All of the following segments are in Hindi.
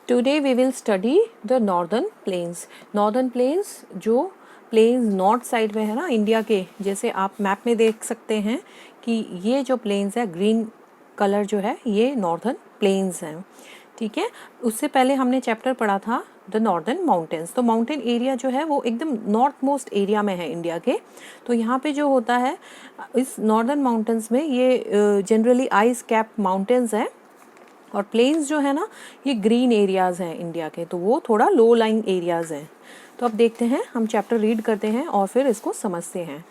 Today we will study the northern plains. Northern plains जो प्लेन्स नॉर्थ साइड में है ना इंडिया के, जैसे आप मैप में देख सकते हैं कि ये जो प्लेन्स है ग्रीन कलर जो है ये नॉर्दर्न प्लेन्स हैं, ठीक है। उससे पहले हमने चैप्टर पढ़ा था द नॉर्दर्न माउंटेन्स। तो माउंटेन एरिया जो है वो एकदम नॉर्थ मोस्ट एरिया में है इंडिया के। तो यहाँ पे जो होता है इस नॉर्दर्न माउंटेन्स में ये जनरली आइस कैप माउंटेन्स हैं, और प्लेन्स जो है ना ये ग्रीन एरियाज़ हैं इंडिया के, तो वो थोड़ा लो लाइंग एरियाज़ हैं। तो अब देखते हैं, हम चैप्टर रीड करते हैं और फिर इसको समझते हैं।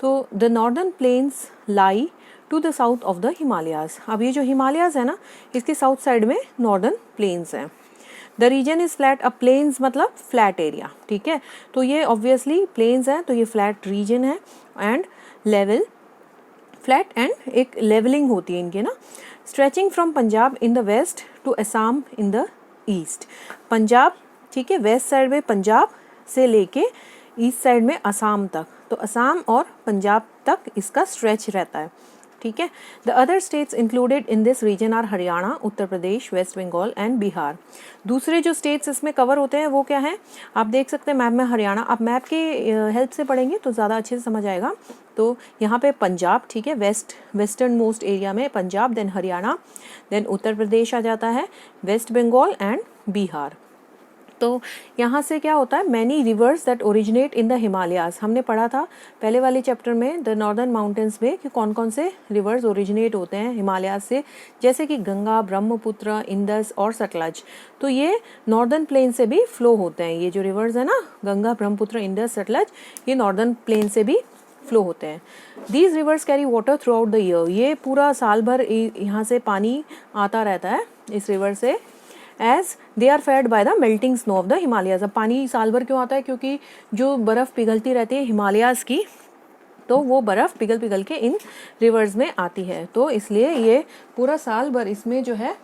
तो the northern plains lie to the south of the Himalayas. अब ये जो हिमालयाज़ है ना इसके साउथ साइड में नॉर्दर्न प्लेन्स हैं। The region is flat. अब प्लेन्स मतलब फ्लैट एरिया, ठीक है। तो ये ऑब्वियसली प्लेन्स हैं तो ये फ्लैट रीजन है, एंड लेवल फ्लैट एंड एक लेवलिंग होती है इनके ना। Stretching from Punjab in the west to Assam in the east. Punjab, ठीक है, वेस्ट साइड में पंजाब से लेके ईस्ट साइड में असम तक, तो असम और पंजाब तक इसका स्ट्रेच रहता है, ठीक है। The other states included in this region are Haryana, Uttar Pradesh, West Bengal and Bihar. दूसरे जो स्टेट्स इसमें कवर होते हैं वो क्या है, आप देख सकते हैं मैप में हरियाणा। आप मैप के हेल्प से पढ़ेंगे तो ज़्यादा अच्छे से समझ आएगा। तो यहाँ पे पंजाब, ठीक है, वेस्टर्न मोस्ट एरिया में पंजाब, देन हरियाणा, देन उत्तर प्रदेश आ जाता है, वेस्ट बंगाल एंड बिहार। तो यहाँ से क्या होता है, many reverse that originate in the Himalayas. हमने पढ़ा था पहले वाले चैप्टर में द नॉर्दर्न माउंटेन्स में कि कौन कौन से रिवर्स ओरिजिनेट होते हैं हिमालयाज से, जैसे कि गंगा, ब्रह्मपुत्र, इंदस और सतलज। तो ये नॉर्दर्न प्लेन से भी फ्लो होते हैं। ये जो रिवर्स है ना, गंगा, ब्रह्मपुत्र, इंदस, सतलज, ये नॉर्दर्न प्लेन से भी फ्लो होते हैं। These rivers carry water through out the year. ये पूरा साल भर यहाँ से पानी आता रहता है इस रिवर से, as they are fed by the melting snow of the Himalayas. अब पानी साल भर क्यों आता है, क्योंकि जो बर्फ़ पिघलती रहती है हिमालयाज की, तो वो बर्फ़ पिघल पिघल के इन रिवर्स में आती है, तो इसलिए ये पूरा साल भर इसमें जो है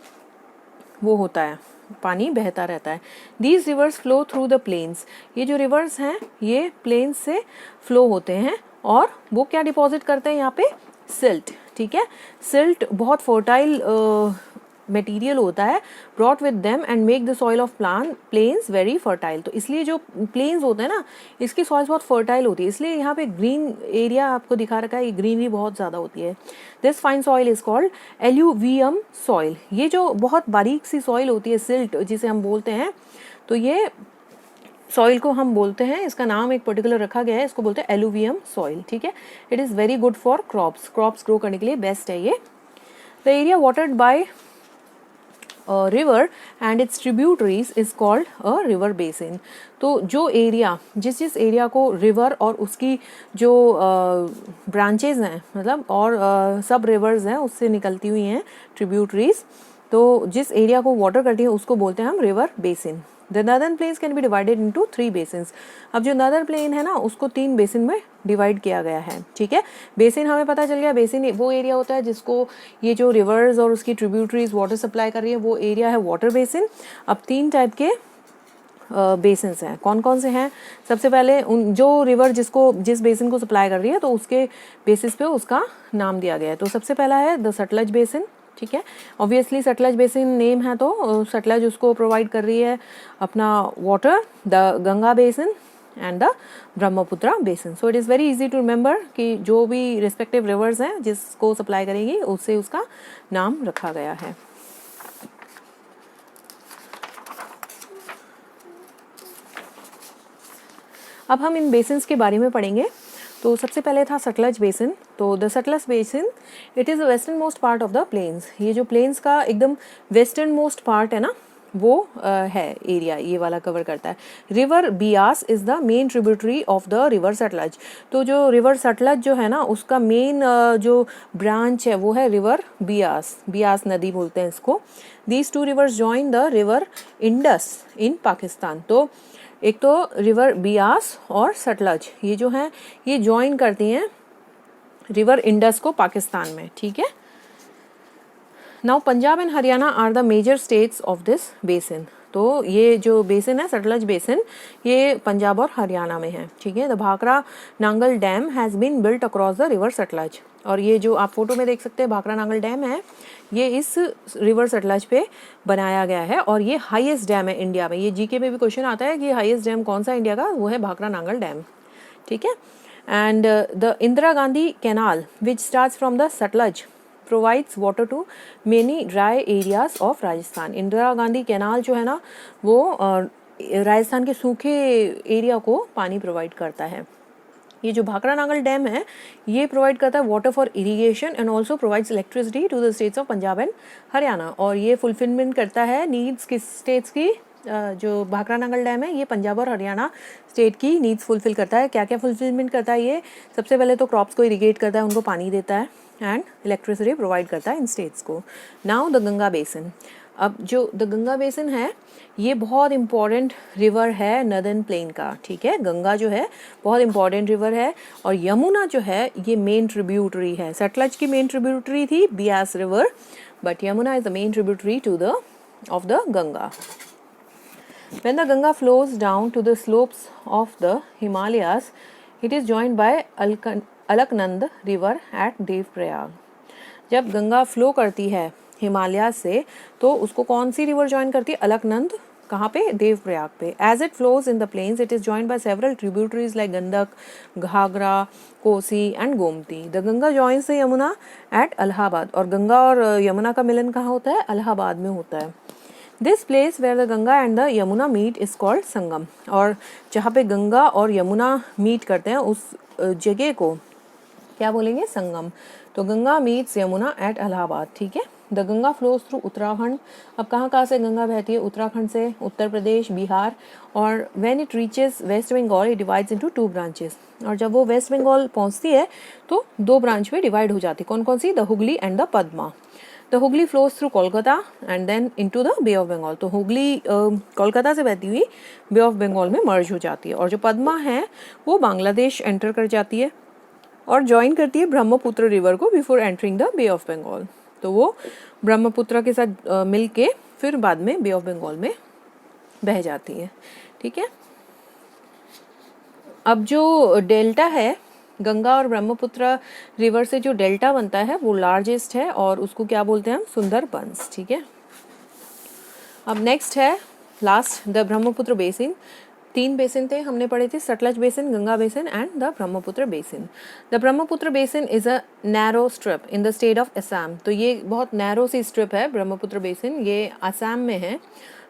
वो होता है, पानी बहता रहता है। These rivers flow through the plains. ये जो रिवर्स हैं ये प्लेन्स से फ्लो होते हैं, और वो क्या डिपॉजिट करते हैं यहाँ पे, सिल्ट, ठीक है। सिल्ट बहुत फर्टाइल मटेरियल होता है, brought with them and make the soil of plains very fertile. तो इसलिए जो प्लेन्स होते हैं ना इसकी सॉइल बहुत फर्टाइल होती है, इसलिए यहाँ पे ग्रीन एरिया आपको दिखा रखा है, ये ग्रीनरी बहुत ज़्यादा होती है। This fine soil is called alluvium soil. ये जो बहुत बारीक सी सॉइल होती है, सिल्ट जिसे हम बोलते हैं, तो ये सॉइल को हम बोलते हैं, इसका नाम एक पर्टिकुलर रखा गया है, इसको बोलते हैं एलुवियम सॉइल, ठीक है। It is very good for crops grow करने के लिए बेस्ट है ये। The area watered by river and it's tributaries is called a river basin. तो जो एरिया, जिस एरिया को रिवर और उसकी जो ब्रांचेज हैं, मतलब और सब रिवर्स हैं उससे निकलती हुई हैं ट्रिब्यूटरीज, तो जिस एरिया को वाटर करती है उसको बोलते हैं हम river basin. The northern planes can be divided into 3 basins. अब जो नॉर्दर्न प्लेन है ना उसको 3 बेसिन में डिवाइड किया गया है, ठीक है। बेसिन हमें पता चल गया, बेसिन वो एरिया होता है जिसको ये जो रिवर्स और उसकी ट्रिब्यूटरीज वाटर सप्लाई कर रही है, वो एरिया है वाटर बेसिन। अब 3 टाइप के बेसिन्स हैं, कौन कौन से हैं। सबसे पहले उन जो रिवर जिस बेसिन को सप्लाई कर रही है तो उसके बेसिस पे उसका नाम दिया गया है। तो सबसे पहला है द सतलज बेसिन, ठीक है। ऑब्वियसली सतलज बेसिन नेम है तो सतलज उसको प्रोवाइड कर रही है अपना water. The Ganga basin and the Brahmaputra basin. So it is very easy to remember कि जो भी रिस्पेक्टिव रिवर्स हैं जिसको सप्लाई करेंगी उससे उसका नाम रखा गया है। अब हम इन बेसिन्स के बारे में पढ़ेंगे। तो सबसे पहले था सतलज बेसिन। तो the Sutlej basin it is the western most part of the plains. ये जो प्लेन्स का एकदम वेस्टर्न मोस्ट पार्ट है ना वो है एरिया, ये वाला कवर करता है। River Beas is the main tributary of the river Sutlej. तो जो रिवर सतलज जो है ना उसका मेन जो ब्रांच है वो है रिवर बियास नदी बोलते हैं इसको। These 2 rivers join the river Indus in Pakistan. तो एक तो रिवर बियास और सतलज ये जो हैं ये ज्वाइन करती हैं रिवर इंडस को पाकिस्तान में, ठीक है। Now Punjab and Haryana are the major states of this basin. तो ये जो बेसिन है सतलज बेसिन ये पंजाब और हरियाणा में है, ठीक है। The Bhakra Nangal dam has been built across the river Sutlej. और ये जो आप फोटो में देख सकते हैं भाखड़ा नांगल डैम है, ये इस रिवर सतलज पे बनाया गया है और ये हाईएस्ट डैम है इंडिया में। ये जीके में भी क्वेश्चन आता है कि हाईएस्ट डैम कौन सा इंडिया का, वो है भाखड़ा नांगल डैम, ठीक है। And the Indira Gandhi canal which starts from the Sutlej provides water to many dry areas of Rajasthan. Indira Gandhi canal जो है ना वो राजस्थान के सूखे एरिया को पानी प्रोवाइड करता है। ये जो भाखड़ा नांगल डैम है ये प्रोवाइड करता है water for irrigation and also provides electricity to the states of Punjab and Haryana. और ये फुलफिलमेंट करता है नीड्स किस स्टेट्स की, जो भाखड़ा नांगल डैम है ये पंजाब और हरियाणा स्टेट की नीड्स फुलफिल करता है। क्या क्या फुलफिलमेंट करता है ये? सबसे पहले तो क्रॉप्स को इरिगेट करता है, उनको पानी देता है एंड इलेक्ट्रिसिटी प्रोवाइड करता है इन स्टेट्स को। Now the Ganga basin. अब जो द गंगा बेसिन है ये बहुत इंपॉर्टेंट रिवर है नदर्न प्लेन का, ठीक है। गंगा जो है बहुत इंपॉर्टेंट रिवर है और यमुना जो है ये मेन ट्रिब्यूटरी है। सतलज की मेन ट्रिब्यूटरी थी Beas river, but Yamuna is the main tributary to the of the Ganga. When the Ganga flows down to the slopes of the Himalayas, it is joined by Alaknanda river at Devprayag. जब गंगा फ्लो करती है हिमालय से तो उसको कौन सी रिवर ज्वाइन करती है? अलकनंद। कहाँ पे? देवप्रयाग पे। As it flows in the plains it is joined by several tributaries like Gandak, Ghaghara, Kosi and Gomti. The Ganga joins the Yamuna at Allahabad. और गंगा और यमुना का मिलन कहाँ होता है? इलाहाबाद में होता है। This place where the Ganga and the Yamuna meet is called Sangam. और जहाँ पे गंगा और यमुना मीट करते हैं उस जगह को क्या बोलेंगे? संगम। तो गंगा मीट्स यमुना एट इलाहाबाद, ठीक है। The Ganga flows through Uttarakhand. अब कहाँ से गंगा बहती है? उत्तराखंड से, उत्तर प्रदेश, बिहार। और when it reaches West Bengal it divides into 2 branches. और जब वो वेस्ट बंगाल पहुँचती है तो 2 ब्रांच में डिवाइड हो जाती है। कौन कौन सी? The Hooghly and the Padma. The Hooghly flows through Kolkata and then into the bay of Bengal. तो हुगली कोलकाता से बहती हुई बे ऑफ बंगाल में मर्ज हो जाती है। और जो पद्मा है वो बांग्लादेश एंटर कर जाती है और ज्वाइन करती है ब्रह्मपुत्र रिवर को before entering the bay of Bengal. तो वो ब्रह्मपुत्र के साथ मिल के फिर बाद में बे ऑफ बंगाल में बह जाती है, ठीक है। अब जो डेल्टा है गंगा और ब्रह्मपुत्र रिवर से जो डेल्टा बनता है वो लार्जेस्ट है और उसको क्या बोलते हैं हम? सुंदरबंस, ठीक है। अब नेक्स्ट है last the Brahmaputra basin. 3 basin थे हमने पढ़े थे, Sutlej basin, Ganga basin and the Brahmaputra basin. The Brahmaputra basin is a narrow strip in the state of Assam. तो ये बहुत नैरो सी स्ट्रिप है ब्रह्मपुत्र बेसिन, ये असम में है।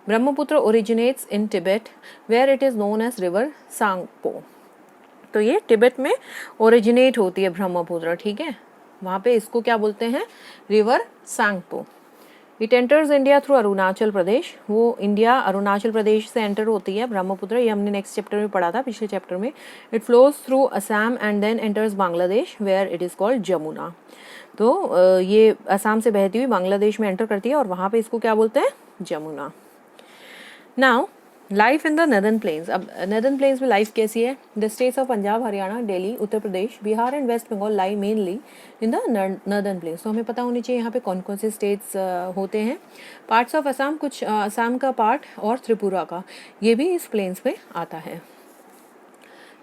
Brahmaputra originates in Tibet where it is known as river Tsangpo. तो ये तिब्बत में ओरिजिनेट होती है ब्रह्मपुत्र, ठीक है। वहाँ पे इसको क्या बोलते हैं? River Tsangpo. It enters India through Arunachal Pradesh. वो इंडिया अरुणाचल प्रदेश से एंटर होती है ब्रह्मपुत्र, ये हमने नेक्स्ट चैप्टर में पढ़ा था, पिछले चैप्टर में। It flows through Assam and then enters Bangladesh where it is called Jamuna. तो ये असम से बहती हुई बांग्लादेश में एंटर करती है और वहाँ पे इसको क्या बोलते हैं? Jamuna. Now life in the northern plains. अब नदर्न प्लेन्स में लाइफ कैसी है? The states of Punjab, Haryana, Delhi, Uttar Pradesh, Bihar and West Bengal lie mainly in the northern plains. तो हमें पता होनी चाहिए यहाँ पे कौन कौन से स्टेट्स होते हैं। पार्ट्स ऑफ असम, कुछ असम का पार्ट और त्रिपुरा का, ये भी इस प्लेन्स पे आता है।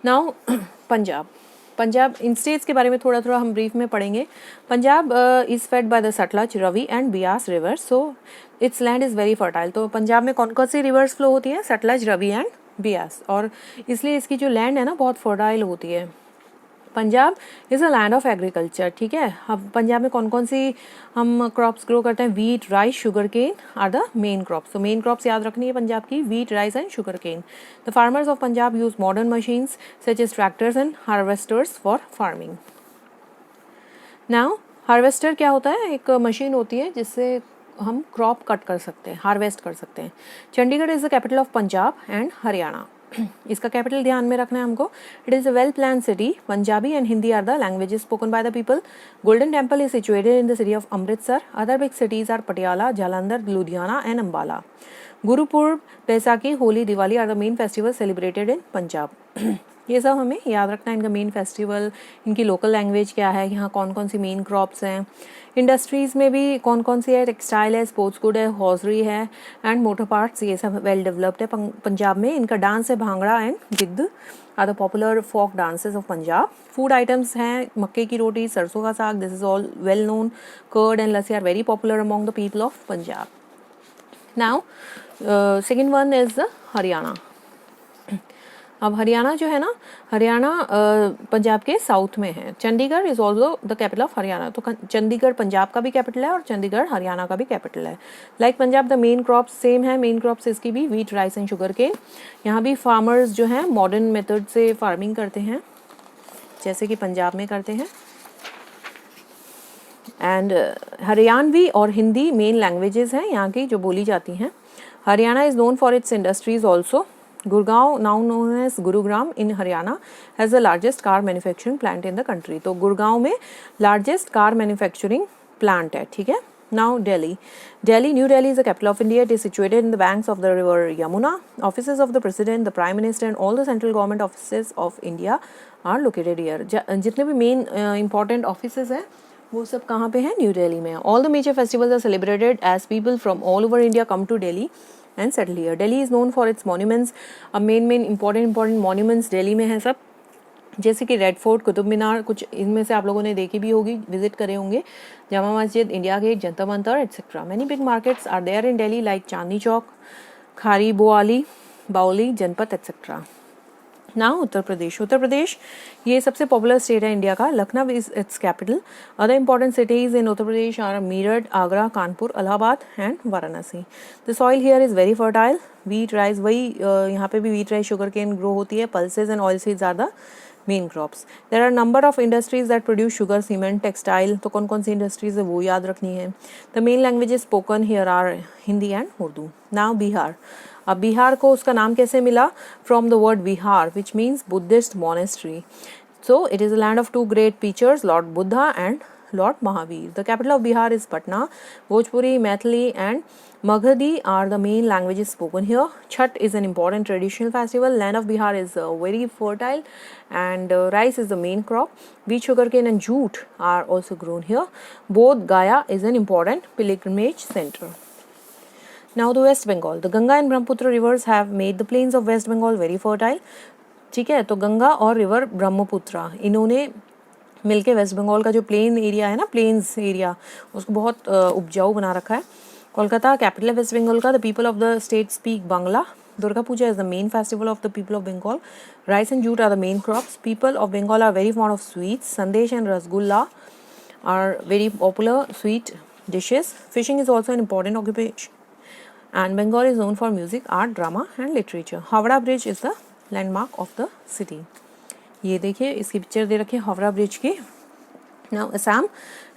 Now Punjab. Punjab in states के बारे में थोड़ा थोड़ा हम ब्रीफ में पढ़ेंगे। Punjab is fed by the Sutlej, Ravi and Beas river, so its land is very fertile. तो पंजाब में कौन कौन सी रिवर्स फ्लो होती हैं? सतलज, रवि एंड बियास। और इसलिए इसकी जो लैंड है ना बहुत फर्टाइल होती है। Punjab is a land of agriculture, ठीक है। अब पंजाब में कौन कौन सी हम क्रॉप्स ग्रो करते हैं? Wheat, rice, sugar cane are the main crops. तो मेन क्रॉप्स याद रखनी है पंजाब की, wheat, rice and sugar cane. The farmers of Punjab use modern machines such as tractors and harvesters for farming. Now harvester क्या होता है? एक मशीन होती है जिससे हम क्रॉप कट कर सकते हैं, हार्वेस्ट कर सकते हैं। Chandigarh is the capital of Punjab and Haryana. इसका कैपिटल ध्यान में रखना है हमको। It is a well plan city. Punjabi and Hindi are the languages spoken by the people. Golden Temple is situated in the city of Amritsar. Other big cities are Patiala, Jalandhar, Ludhiana and Ambala. Gurpurab, Baisakhi, Holi, Diwali are the main festival celebrated in Punjab. ये सब हमें याद रखना है। इनका मेन फेस्टिवल, इनकी लोकल लैंग्वेज क्या है, यहाँ कौन कौन सी मेन क्रॉप्स हैं, इंडस्ट्रीज़ में भी कौन कौन सी है, टेक्सटाइल है, स्पोर्ट्स गुड है, हॉजरी है एंड मोटर पार्ट्स, ये सब वेल डेवलप्ड है पंजाब में। इनका डांस है bhangra and giddha are the popular folk dances of Punjab. Food items हैं मक्के की रोटी, सरसों का साग, this is all well known. Curd and lassi are very popular among the people of Punjab. Now second one is the Haryana. अब हरियाणा जो है ना, हरियाणा पंजाब के साउथ में है। Chandigarh is also the capital of Haryana. तो चंडीगढ़ पंजाब का भी कैपिटल है और चंडीगढ़ हरियाणा का भी कैपिटल है। Like Punjab the main crops same है, मेन क्रॉप्स इसकी भी wheat, rice and sugar cane. यहाँ भी फार्मर्स जो हैं मॉडर्न मेथड से फार्मिंग करते हैं जैसे कि पंजाब में करते हैं। एंड हरियाणवी और हिंदी मेन लैंग्वेजेस हैं यहाँ की जो बोली जाती हैं। Haryana is known for its industries also. Gurgaon, now known as Gurugram in Haryana, has the largest car manufacturing plant in the country. तो गुड़गांव में largest car manufacturing plant है, ठीक है। Now Delhi. New Delhi is the capital of India. It is situated in the banks of the river Yamuna. Offices of the President, the Prime Minister and all the central government offices of India are located here. जितने भी main important offices हैं वो सब कहाँ पे हैं? न्यू दिल्ली में। All the major festivals are celebrated as people from all over India come to Delhi and settle here. Delhi is known for its monuments. अब मेन important monuments दिल्ली में हैं सब, जैसे कि रेड फोर्ट, कुतुब मीनार, कुछ इनमें से आप लोगों ने देखी भी होगी, विजिट करे होंगे, Jama Masjid, India gate, Jantar Mantar etcetera. Many big markets are there in Delhi like Chandni Chowk, Khari Baoli, Baoli, Janpath etcetera. Now Uttar Pradesh ये सबसे पॉपुलर स्टेट है इंडिया का। Lucknow is its capital. Other important cities in Uttar Pradesh are Meerut, Agra, Kanpur, Allahabad and Varanasi. The soil here is very fertile. Wheat, rice, वही यहाँ पे भी wheat, rice, sugar cane grow होती है। Pulses and oil seeds are the main crops. There are number of industries that produce sugar, cement, textile. तो कौन कौन सी इंडस्ट्रीज है वो याद रखनी है। The main languages spoken here are Hindi and Urdu. Now Bihar. अब बिहार को उसका नाम कैसे मिला? From the word vihar which means Buddhist monastery. So it is a land of two great teachers, Lord Buddha and Lord Mahavir. The capital of Bihar is Patna. Bhojpuri, Maithili and Magadhi are the main languages spoken here. Chhat is an important traditional festival. Land of Bihar is very fertile and rice is the main crop. Wheat, sugarcane and jute are also grown here. Bodh Gaya is an important pilgrimage center. Now the West Bengal. The Ganga and Brahmaputra rivers have made the plains of West Bengal very fertile. ठीक है, तो गंगा और रिवर ब्रह्मपुत्रा इन्होंने मिलके वेस्ट बंगाल का जो प्लेन एरिया है ना, प्लेन्स एरिया, उसको बहुत उपजाऊ बना रखा है। कोलकाता कैपिटल है वेस्ट बंगाल का। The people of the state speak Bangla. Durga Puja is the main festival of the people of Bengal. Rice and jute are the main crops. People of Bengal are very fond of sweets. Sandesh and Rasgulla are very popular sweet dishes. Fishing is also an important occupation. And Bengal is known for music, art, drama and literature. Howrah Bridge is the landmark of the city. ये देखिए इसकी पिक्चर दे रखी है हावड़ा ब्रिज की। Now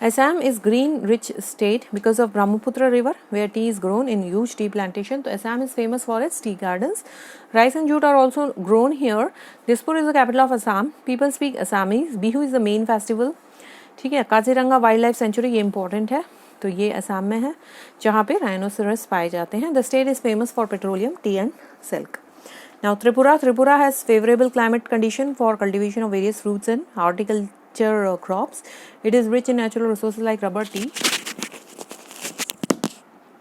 Assam is green rich state because of Brahmaputra river where tea is grown in huge tea plantation. So Assam is famous for its tea gardens. Rice and jute are also grown here. Dispur is the capital of Assam. People speak Assamese. Bihu is the main festival. ठीक है, काजीरंगा वाइल्ड लाइफ सेंचुरी ये इंपॉर्टेंट है, तो ये असम में है जहाँ पे राइनोसेरस पाए जाते हैं। The state is famous for petroleum, T and silk. Now Tripura has favorable climate condition for cultivation of various fruits and horticulture crops. It is rich in natural resources like rubber, tea